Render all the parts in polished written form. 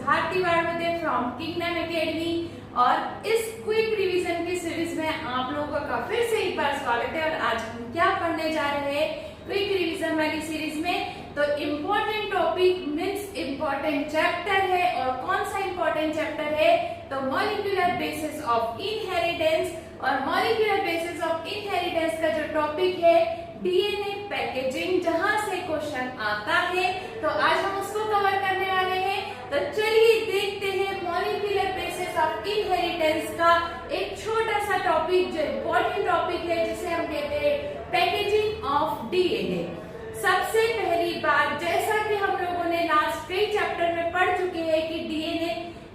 Bharti Varvade from Kingdom Academy. और इस quick revision की सीरीज में आप लोगों का फिर से एक बार स्वागत है। और आज हम क्या पढ़ने जा रहे हैं क्विक रिवीजन वाली सीरीज में, तो important topic means important chapter है। और कौन सा इम्पोर्टेंट चैप्टर है, तो मॉलिक्यूलर बेसिस ऑफ इनहेरिटेंस। और मॉलिक्यूलर बेसिस ऑफ इनहेरिटेंस का जो टॉपिक है डीएनए पैकेजिंग, जहां से क्वेश्चन आता है, तो आज हम उसको कवर करने वाले हैं। तो चलिए देखते हैं मॉलिक्यूलर बेसिस ऑफ इनहेरिटेंस का एक छोटा सा टॉपिक, जो इम्पोर्टेंट टॉपिक है, जिसे हम कहते हैं पैकेजिंग ऑफ डीएनए। सबसे पहली बात, जैसा कि हम लोगों ने लास्ट कई चैप्टर में पढ़ चुके हैं कि डीएनए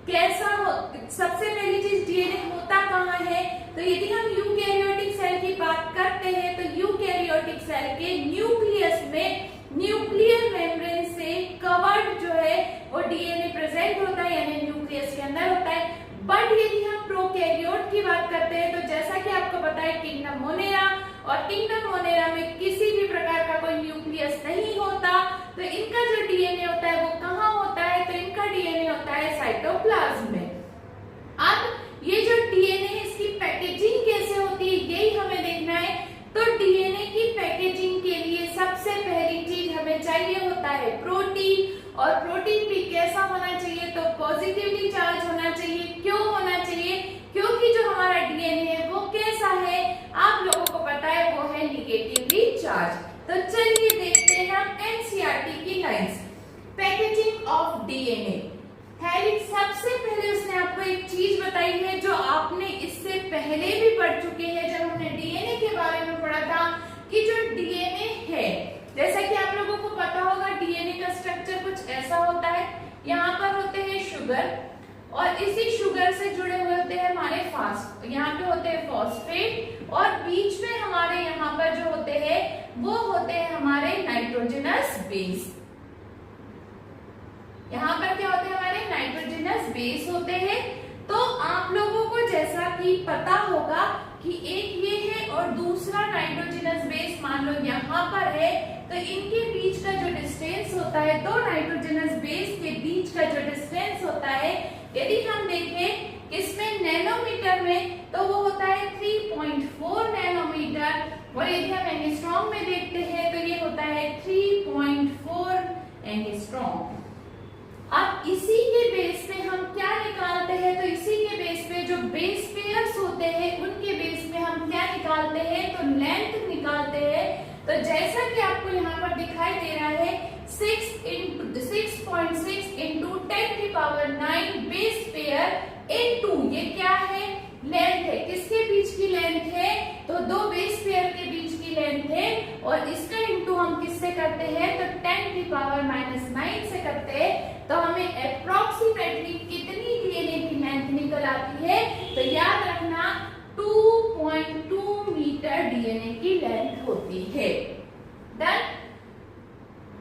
कैसा हो, सबसे पहली चीज डीएनए होता कहाँ है। तो यदि हम यूकैरियोटिक सेल की बात करते हैं, तो यूकैरियोटिक सेल के न्यूक्लियस में न्यूक्लियर मेम्ब्रेन से कवर्ड जो है वो डीएनए प्रेजेंट होता है, यानी न्यूक्लियस के अंदर होता है। बट यदि हम प्रोकैरियोट की बात करते हैं, तो जैसा कि आपको पता है किंगडम मोनेरा, और किंगडम मोनेरा में किसी भी प्रकार का कोई न्यूक्लियस नहीं होता। तो इनका जो डीएनए होता है वो कहाँ होता है, तो इनका डीएनए होता है साइटोप्लाज्म में। अब ये जो डीएनए है, इसकी पैकेजिंग कैसे होती है, यही हमें देखना है। तो डीएनए की पैकेजिंग के लिए सबसे पहली चीज हमें चाहिए होता है प्रोटीन। और प्रोटीन भी कैसा होना चाहिए, तो पॉजिटिवली चार्ज होना चाहिए। क्यों होना चाहिए, क्योंकि जो हमारा डीएनए है वो कैसा है, आप लोगों को पता है, वो है निगेटिवली चार्ज। तो चलिए देखते हैं हम एनसीईआरटी की लाइंस। पैकेजिंग ऑफ डीएनए, सबसे पहले उसने आपको एक चीज बताई है जो आपने इससे पहले भी पढ़ चुके हैं, जब हमने डीएनए के बारे में पढ़ा था कि जो डीएनए है, जैसा कि आप लोगों को पता होगा, डीएनए का स्ट्रक्चर कुछ ऐसा होता है। यहाँ पर होते हैं शुगर, और इसी शुगर से जुड़े हुए होते हैं हमारे यहाँ पे होते हैं फॉस्फेट, और बीच में हमारे यहाँ पर जो होते हैं वो होते हैं हमारे नाइट्रोजनस बेस। यहाँ पर क्या होते हैं, हमारे नाइट्रोजनस बेस होते हैं। तो आप लोगों को जैसा कि पता होगा कि एक ये है और दूसरा नाइट्रोजनस बेस मान लो यहाँ पर है, तो इनके बीच का जो डिस्टेंस होता है, दो नाइट्रोजनस बेस के बीच का जो डिस्टेंस होता है, यदि हम देखें किसमें, नैनोमीटर में, तो वो होता है 3.4 नैनोमीटर। और यदि हम एंगस्ट्रॉम में देखते हैं, तो ये होता है 3.4 एंगस्ट्रॉम। अब इसी के बेस पे हम क्या निकालते हैं, तो इसी के बेस पे जो बेस पेयर्स होते हैं, उनके बेस पे हम क्या निकालते हैं, तो लेंथ निकालते हैं। तो जैसा कि आपको यहाँ पर दिखाई दे रहा है, 6.6 इंटू 10⁹ बेस पेयर इनटू, ये क्या है, लेंथ है। किसके बीच की लेंथ है, तो दो बेस पेयर के बीच की लेंथ है। और इसका इंटू हम किससे करते हैं, तो 10⁻⁹ से करते हैं। तो हमें अप्रोक्सीमेटली कितनी डीएनए की लेंथ निकल आती है, तो याद रखना 2.2 मीटर डीएनए की लेंथ होती है। Done.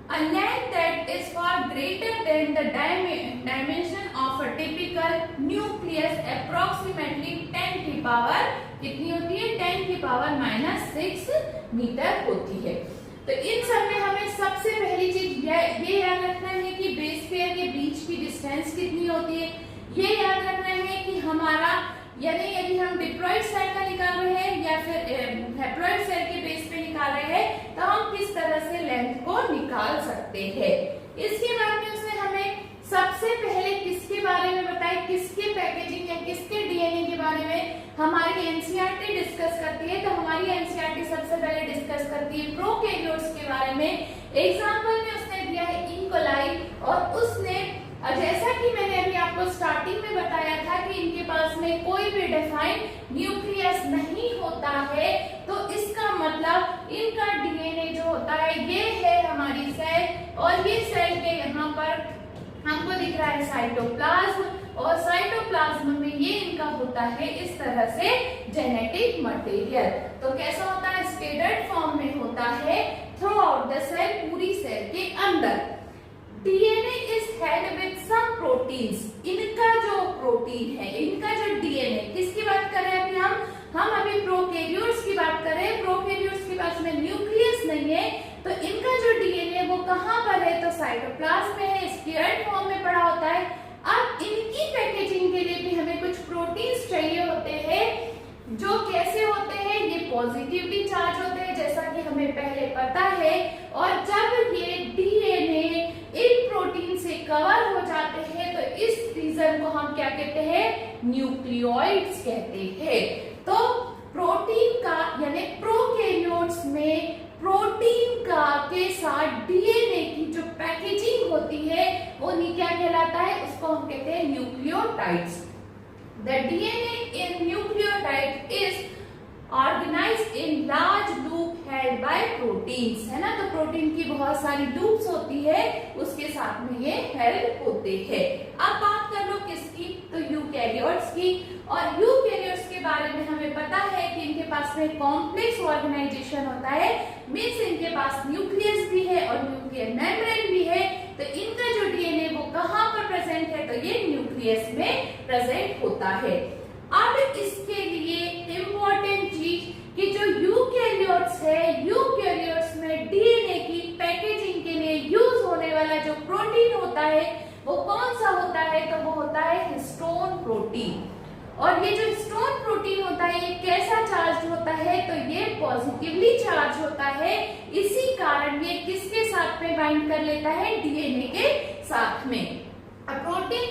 A length that is far greater than the dimension of a typical nucleus, approximately 10⁻, कितनी होती है, 10⁻⁻6 मीटर होती है। तो इन सब में हमें सबसे पहली चीज ये याद रखना है कि बेस पेयर के बीच की डिस्टेंस कितनी होती है। ये याद रखना है कि हमारा, यानी यदि हम डिप्लॉयड सेल का निकाल रहे हैं या फिर हैप्लॉयड सेल के बेस पे निकाल रहे हैं, तो हम किस तरह से लेंथ को निकाल सकते हैं। इसके बाद में उसने हमें सबसे पहले किसके बारे में बताया, किसके पैकेजिंग या किसके डीएनए के बारे में हमारी एनसीईआरटी डिस्कस करती है। तो हमारी एनसीईआरटी सबसे पहले डिस्कस करती है प्रोकैरियोट्स के बारे में। एग्जांपल में उसने दिया है इकोलाई, और उसने, जैसा कि मैंने अभी आपको स्टार्टिंग में बताया था कि इनके पास में कोई भी डिफाइंड न्यूक्लियस नहीं होता है, तो इसका मतलब इनका डीएनए जो होता है ये है हमारी सेल, और ये सेल के यहाँ पर हमको दिख रहा है साइटोप्लाज्म, और साइटोप्लाज्म में ये इनका होता है इस तरह से जेनेटिक मटेरियल। तो कैसा होता है, स्टेडर्ड फॉर्म में होता है थ्रू आउट द सेल, पूरी सेल के अंदर। DNA is held with some proteins, इनका जो प्रोटीन है, इनका जो डीएनए, किसकी बात कर रहे हैं अभी हम अभी प्रोकैरियोट्स की बात कर रहे हैं। प्रोकैरियोट्स के पास में न्यूक्लियस नहीं है, तो इनका जो डीएनए वो कहाँ पर है, तो साइटोप्लाज्म में है, स्टेयर्ड फॉर्म में पड़ा होता है। अब पैकेजिंग के लिए भी हमें कुछ प्रोटीन्स चाहिए होते हैं, जो कैसे होते हैं, ये पॉजिटिवली चार्ज होते हैं जैसा कि हमें पहले पता है। और जब ये डीएनए इन प्रोटीन से कवर हो जाते हैं तो इस रीजन को हम क्या कहते हैं, न्यूक्लियोइड्स कहते हैं। तो प्रोटीन का यानी प्रोकैरियोट्स में प्रोटीन का के साथ डीएनए की जो पैकेजिंग होती है वो क्या कहलाता है, उसको हम कहते हैं nucleotides. The DNA in nucleotide is organized in large loop held by proteins, है ना। तो प्रोटीन की बहुत सारी लूप्स होती है, उसके साथ में ये हेल्प होते हैं। अब बात कर लो किसकी, तो यूकैरियोट्स की। और यूकैरियोट्स के बारे में हमें पता है कि इनके पास में कॉम्प्लेक्स ऑर्गेनाइजेशन होता है, मीन्स इनके पास न्यूक्लियस भी है और न्यूक्लियर मेम्ब्रेन भी है। तो इनका जो डीएनए वो कहाँ पर प्रेजेंट है, तो ये न्यूक्लियस में प्रेजेंट होता है। अब इसके लिए इम्पोर्टेंट चीज कि जो यूकैरियोट्स है, यूकैरियोट्स में डीएनए की पैकेजिंग के लिए यूज होने वाला जो प्रोटीन होता है वो कौन सा होता है, तो वो होता है हिस्टोन प्रोटीन। और ये जो हिस्टोन प्रोटीन होता है ये कैसा चार्ज होता है, तो ये पॉजिटिवली चार्ज होता है। इसी कारण ये किसके साथ में बाइंड कर लेता है, डीएनए के साथ में। प्रोटीन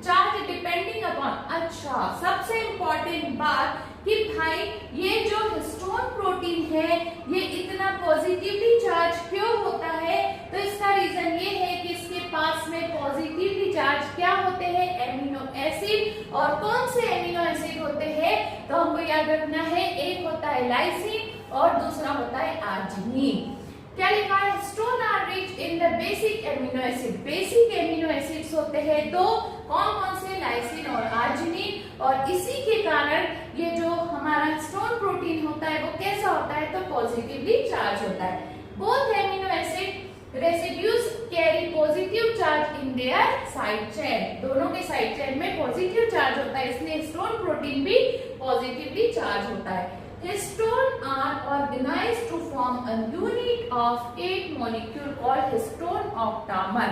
चार्ज डिपेंडिंग अपॉन, अच्छा सबसे इंपॉर्टेंट बात कि भाई ये जो हिस्टोन प्रोटीन है ये इतना पॉजिटिवली चार्ज क्यों होता है, तो इसका रीजन ये है कि इसके पास में पॉजिटिवली चार्ज क्या होते हैं, एमिनो एसिड। और कौन से एमिनो एसिड होते हैं, तो हमको याद रखना है, एक होता है लाइसिन और दूसरा होता है आर्जिनिन। क्या लिखा है, histone are rich in the basic amino acid. Basic amino acids होते हैं दो, कौन कौन से, लाइसिन और आर्जिनिन। और इसी के कारण ये जो हमारा हिस्टोन प्रोटीन होता है वो कैसा होता है, तो पॉजिटिवली चार्ज होता है। Both amino acid residues carry positive charge in their side chain. दोनों के साइड चेन में पॉजिटिव चार्ज होता है, इसलिए हिस्टोन प्रोटीन भी पॉजिटिवली चार्ज होता है। Histone are organized to form a unit of 8 molecule called histone octamer।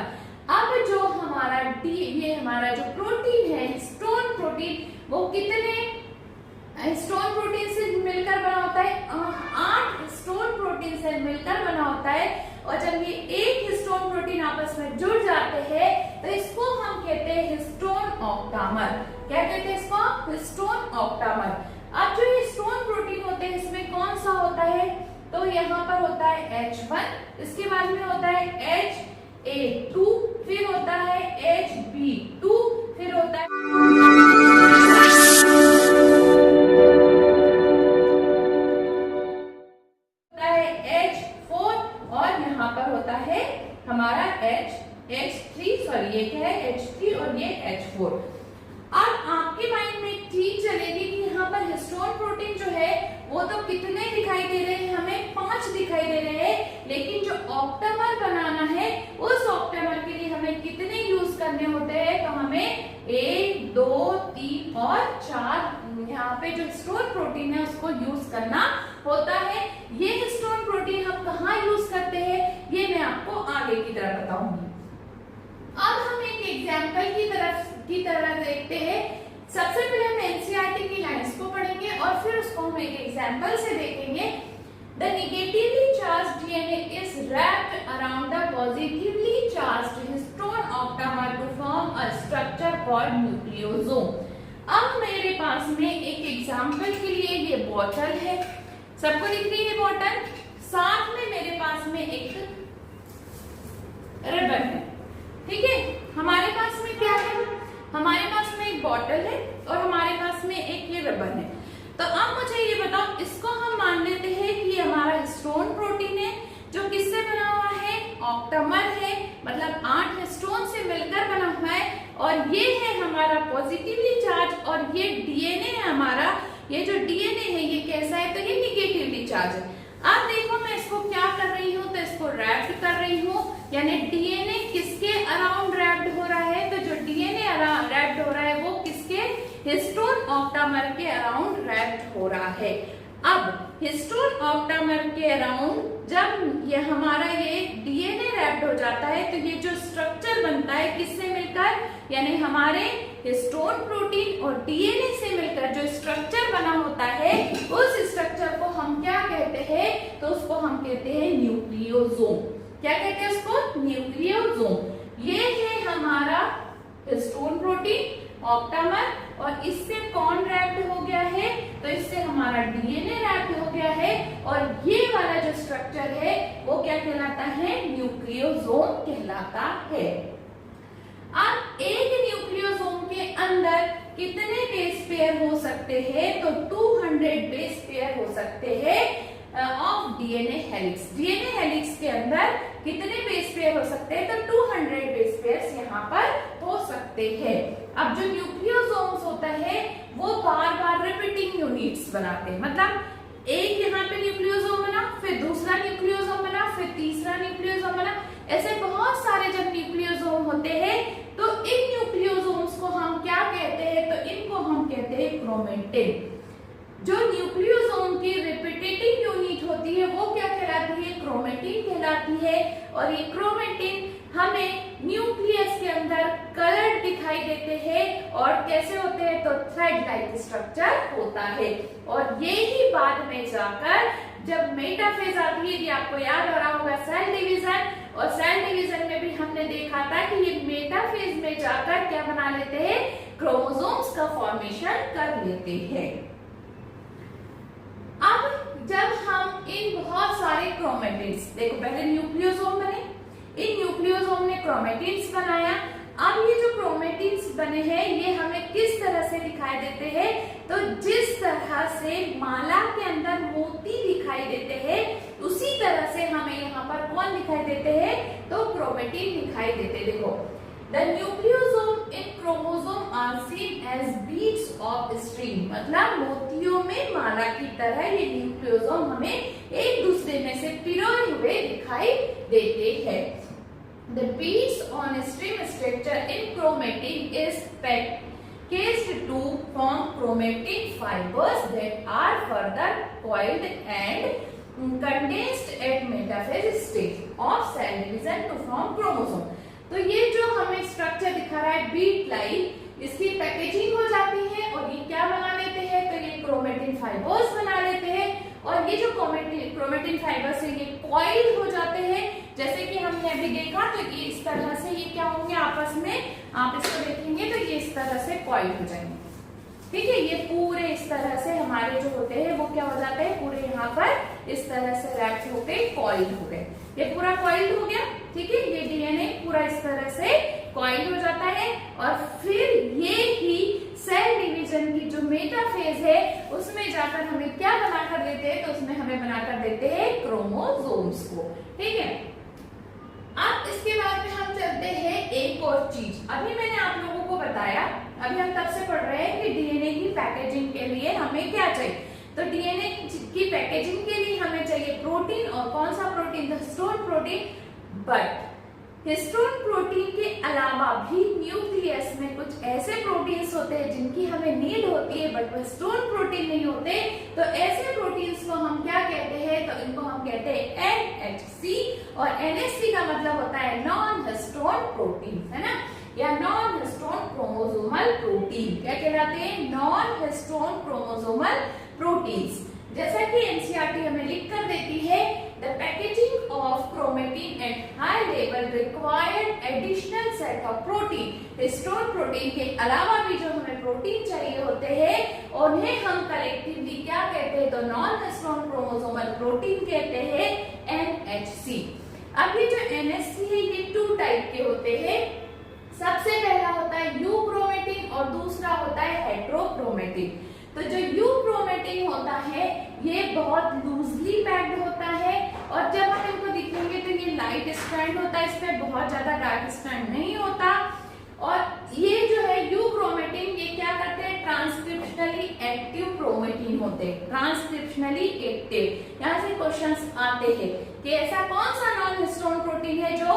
अब जो हमारा ये हमारा जो प्रोटीन है हिस्टोन प्रोटीन, वो कितने हिस्टोन प्रोटीन से मिलकर बना होता है, 8 हिस्टोन प्रोटीन से मिलकर बना होता है। और जब ये एक हिस्टोन प्रोटीन आपस में जुड़ जाते हैं तो इसको हम कहते हैं हिस्टोन ऑक्टामर। क्या कहते हैं इसको, हिस्टोन ऑक्टामर। अब जो ये हिस्टोन प्रोटीन होते हैं इसमें कौन सा होता है, तो यहाँ पर होता है H1, इसके बाद में होता है HA2, फिर होता है HB2, फिर होता है H4 और यहाँ पर होता है हमारा H3, सॉरी ये क्या है H3 और ये H4। अब आपके माइंड में एक चीज चलेगी कि यहाँ पर हिस्टोन प्रोटीन जो है वो तो कितने दिखाई दे रहे हैं, हमें 5 दिखाई दे रहे हैं, लेकिन जो ऑक्टामर बनाना है उस ऑक्टामर के लिए हमें कितने यूज करने होते हैं, तो हमें 1, 2, 3 और 4 यहाँ पे जो हिस्टोन प्रोटीन है उसको यूज करना होता है। ये हिस्टोन प्रोटीन हम कहाँ यूज करते हैं ये मैं आपको आगे की तरफ बताऊंगी। अब हम एक एग्जाम्पल की तरह देखते हैं। सबसे पहले हम एनसीईआरटी की लाइंस को पढ़ेंगे और फिर उसको हम एक एग्जाम्पल से देखेंगे। The negatively charged DNA is wrapped around the positively charged histone octamer to form a structure called nucleosome. अब मेरे पास में एक एग्जाम्पल के लिए ये बॉटल है, सबको दिख रही है बॉटल, साथ में मेरे पास में एक रिबन है, ठीक है। हमारे पास में क्या है, हमारे पास में एक बॉटल है और हमारे पास में एक ये रिबन है। तो अब मुझे ये बताओ, इसको हम मान लेते हैं कि ये हमारा हिस्टोन प्रोटीन है जो किससे बना हुआ है, ऑक्टामर है, मतलब 8 हिस्टोन से मिलकर बना हुआ है। और ये है हमारा पॉजिटिवली चार्ज और ये डीएनए है हमारा, ये जो डीएनए है ये कैसा है, तो ये निगेटिवली चार्ज है। अब देखो मैं इसको क्या कर रही हूँ, तो इसको रैप्ड कर रही हूँ, यानी डीएनए किसके अराउंड रैप्ड हो रहा है, तो जो डीएनए रैप्ड हो रहा है वो किसके, हिस्टोन ऑक्टामर के अराउंड रैप्ड हो रहा है। अब हिस्टोन ऑक्टामर के अराउंड जब ये हमारा ये डीएनए रैप्ड हो जाता है तो ये जो स्ट्रक्चर बनता है किससे मिलकर, यानी हमारे हिस्टोन प्रोटीन और डीएनए से मिलकर जो स्ट्रक्चर बना होता है उस स्ट्रक्चर को हम क्या कहते हैं, तो उसको हम कहते हैं न्यूक्लियोसोम। क्या कहते हैं उसको? न्यूक्लियोसोम। ये है हमारा हिस्टोन प्रोटीन ऑक्टामर, और इससे कौन रैप्ड हो गया है, तो इससे हमारा डीएनए रैप्ड हो गया है, और ये वाला जो स्ट्रक्चर है वो क्या कहलाता है, न्यूक्लियोसोम कहलाता है। अब एक न्यूक्लियोसोम के अंदर कितने बेस पेयर हो सकते हैं, तो 200 बेस पेयर हो सकते हैं of DNA helix. DNA helix के अंदर कितने बेस पेयर हो सकते हैं, तो 200 बेस पेयर्स यहाँ पर हो सकते हैं। अब जो न्यूक्लियोसोम्स होता है वो बार बार रिपीटिंग यूनिट्स बनाते हैं, मतलब एक यहाँ पे न्यूक्लियोसोम बना, फिर दूसरा न्यूक्लियोसोम बना, फिर तीसरा न्यूक्लियोसोम बना, ऐसे बहुत सारे जब न्यूक्लियोसोम होते हैं तो इन न्यूक्लियोसोम्स को हम क्या कहते हैं, तो इनको हम कहते हैं क्रोमेटिन। जो न्यूक्लियोसोम की रिपीटेटिव यूनिट होती है वो क्या कहलाती है, क्रोमेटिन कहलाती है। और ये क्रोमेटिन हमें न्यूक्लियस के अंदर कलर दिखाई देते हैं, और कैसे होते हैं, तो थ्रेड लाइक स्ट्रक्चर होता है। और ये ही बाद में जाकर जब मेटाफेज आती है, ये आपको याद हो रहा होगा सेल डिवीजन, और सेल डिवीजन में भी हमने देखा था कि ये मेटाफेज में जाकर क्या बना लेते हैं, क्रोमोसोम्स का फॉर्मेशन कर लेते हैं। अब जब हम इन बहुत सारे क्रोमेटिन्स, देखो पहले न्यूक्लियोसोम बने, इन न्यूक्लियोसोम ने क्रोमेटिन्स बनाया। अब ये जो क्रोमेटिन्स बने हैं ये हमें किस तरह से दिखाई देते हैं, तो जिस तरह से माला के अंदर मोती दिखाई देते हैं उसी तरह से हमें यहाँ पर कौन दिखाई देते हैं, तो क्रोमेटिन दिखाई देते। देखो, The nucleosome in chromosome are seen as beads of string, मतलब मोतियों में माला की तरह ये न्यूक्लियोसोम हमें एक दूसरे में से पिरोए हुए दिखाई देते हैं। The beads on string structure in chromatin is packaged to form chromatin fibers that are further coiled and condensed at metaphase stage of cell division to form chromosome। तो ये जो हमें स्ट्रक्चर दिखा रहा है बीट लाइन, इसकी packaging हो जाती है और ये क्या बना लेते हैं, तो ये क्रोमेटिन फाइबर्स बना लेते हैं। और ये जो क्रोमेटिन फाइबर्स है ये कॉइल हो जाते हैं, जैसे कि हमने अभी देखा, तो ये इस तरह से ये क्या होंगे आपस में, आप इसको देखेंगे तो ये इस तरह से कॉइल हो जाएंगे। ठीक है, ये पूरे इस तरह से हमारे जो होते हैं वो क्या हो जाते हैं, पूरे यहाँ पर इस तरह से रैप हो गए, कॉइल हो गए, ये पूरा कॉइल हो गया। ठीक है, ये डीएनए पूरा इस तरह से कॉइल हो जाता है, और फिर ये ही सेल डिवीजन की जो मेटाफेज है उसमें जाकर हमें क्या बनाकर देते हैं, तो उसमें हमें बनाकर देते हैं क्रोमोसोम्स को। ठीक है, अब इसके बाद में हम चलते हैं एक और चीज। अभी मैंने आप लोगों को बताया, अभी हम तब से पढ़ रहे हैं कि डीएनए की पैकेजिंग के लिए हमें क्या चाहिए, तो डीएनए की पैकेजिंग के लिए हमें चाहिए प्रोटीन, और कौन सा protein, histone protein. But histone protein के अलावा भी न्यूक्लियस में कुछ ऐसे प्रोटीन्स होते हैं जिनकी हमें नीड होती है, बट हिस्टोन प्रोटीन नहीं होते। तो ऐसे प्रोटीन्स को हम क्या कहते हैं, तो इनको हम कहते हैं एनएचसी, और एनएचसी का मतलब होता है नॉन हिस्टोन प्रोटीन, है ना, या नॉन हिस्टोन क्रोमोसोमल प्रोटीन। क्या कहलाते हैं, नॉन हिस्टोन क्रोमोसोमल प्रोटीन्स। जैसा कि एनसीईआरटी हमें लिख कर देती है, the packaging of chromatin at high level required additional set of protein. Histone protein के अलावा भी जो हमें प्रोटीन चाहिए होते हैं उन्हें हम कलेक्टिवली क्या कहते हैं, तो नॉन हिस्टोन क्रोमोसोमल प्रोटीन कहते हैं, एनएचसी। अब ये जो एनएचसी है ये 2 टाइप के होते हैं। सबसे पहला होता है यूक्रोमेटिन और दूसरा होता है हेट्रोक्रोमेटिन। तो जो यूक्रोमेटिन होता है ये बहुत लूजली पैक्ड होता है, और जब हम इनको दिखेंगे तो ये लाइट स्ट्रैंड होता है, इस पे बहुत ज्यादा डार्क स्ट्रैंड नहीं होता। और ये जो है यूक्रोमेटिन ये क्या करते हैं, ट्रांसक्रिप्शनली एक्टिव क्रोमेटिन होते हैं, ट्रांसक्रिप्शनली एक्टिव। यहाँ से क्वेश्चंस आते हैं कि ऐसा कौन सा नॉन हिस्टोन प्रोटीन है जो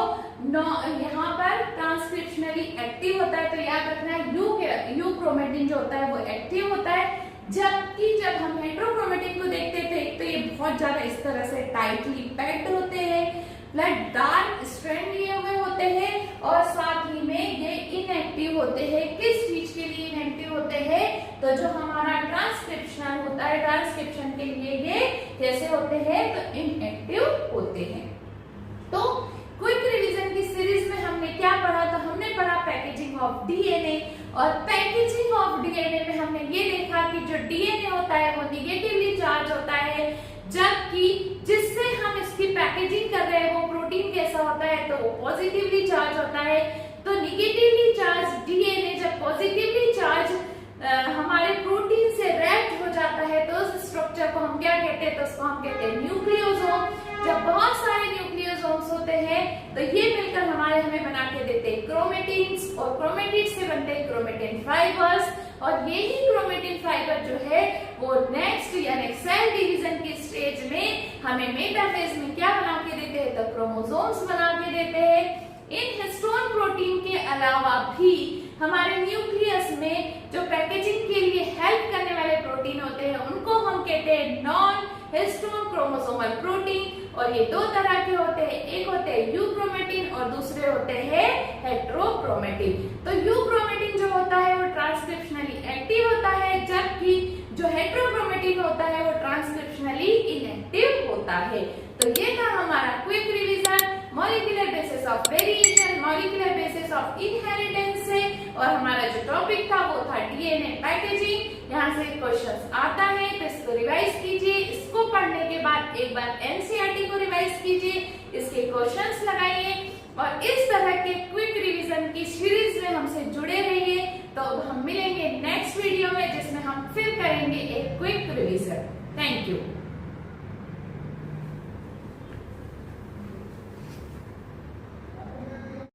यहाँ पर ट्रांसक्रिप्शनली एक्टिव होता है, तो याद रखना है यूक्रोमेटिन जो होता है वो एक्टिव होता है, जबकि जब हम हेट्रोक्रोमेटिन को देखते थे तो ये बहुत ज्यादा इस तरह से टाइटली पैक्ड होते हैं, प्लस डार्क स्ट्रैंड लिए हुए होते हैं और साथ ही में ये इनएक्टिव होते हैं। किस चीज के लिए इनएक्टिव होते हैं? तो जो हमारा ट्रांसक्रिप्शन होता है, ट्रांसक्रिप्शन के लिए ये कैसे होते हैं? तो इनएक्टिव होते हैं। तो क्विक रिवीजन की सीरीज में हमने क्या पढ़ा? तो हमने पढ़ा पैकेजिंग ऑफ डीएनए, और पैकेजिंग ऑफ डीएनए में हमने ये देखा कि जो डीएनए होता है वो निगेटिवली चार्ज होता है, जबकि जिससे हम इसकी पैकेजिंग कर रहे हैं वो प्रोटीन कैसा होता है? तो वो पॉजिटिवली चार्ज होता है। तो निगेटिवली चार्ज डीएनए जब पॉजिटिवली चार्ज हमारे प्रोटीन से रैप्ड हो जाता है तो उस स्ट्रक्चर को हम क्या कहते हैं? तो उसको हम कहते हैं न्यूक्लियोसोम। जब बहुत सारे न्यूक्लियोसोम्स होते हैं तो ये मिलकर हमें बना के देते हैं क्रोमेटिन्स, और क्रोमेटिड्स से बनते हैं क्रोमेटिन फाइबर्स, और यही क्रोमेटिन फाइबर जो है वो नेक्स्ट यानी सेल डिवीजन की स्टेज में हमें मेटाफेज में क्या बना के देते हैं? तो क्रोमोसोम्स बना के देते हैं। इन हिस्टोन प्रोटीन के अलावा भी हमारे न्यूक्लियस में जो पैकेजिंग के लिए हेल्प करने वाले प्रोटीन होते हैं उनको हम कहते हैं नॉन हिस्टोन क्रोमोसोमल प्रोटीन, और ये दो तरह के होते हैं, एक होते हैं यूक्रोमेटिन और दूसरे होते हैं हेट्रोक्रोमेटिन। तो यूक्रोमेटिन जो होता है वो ट्रांसक्रिप्शनली एक्टिव होता है, जबकि जो हेट्रोक्रोमेटिन होता है वो ट्रांसक्रिप्शनली इनएक्टिव होता है। तो ये था हमारा quick revision molecular basis of variation, molecular basis of inheritance से, और हमारा जो टॉपिक था वो था डीएनए पैकेजिंग। यहाँ से क्वेश्चंस आता है तो इसको रिवाइज कीजिए, इसको पढ़ने के बाद एक बार एनसीईआरटी को रिवाइज कीजिए, इसके क्वेश्चंस लगाइए, और इस तरह के क्विक रिवीजन की सीरीज में हमसे जुड़े रहिए। तो अब हम मिलेंगे नेक्स्ट वीडियो में जिसमें हम फिर करेंगे एक क्विक रिवीजन। Thank you.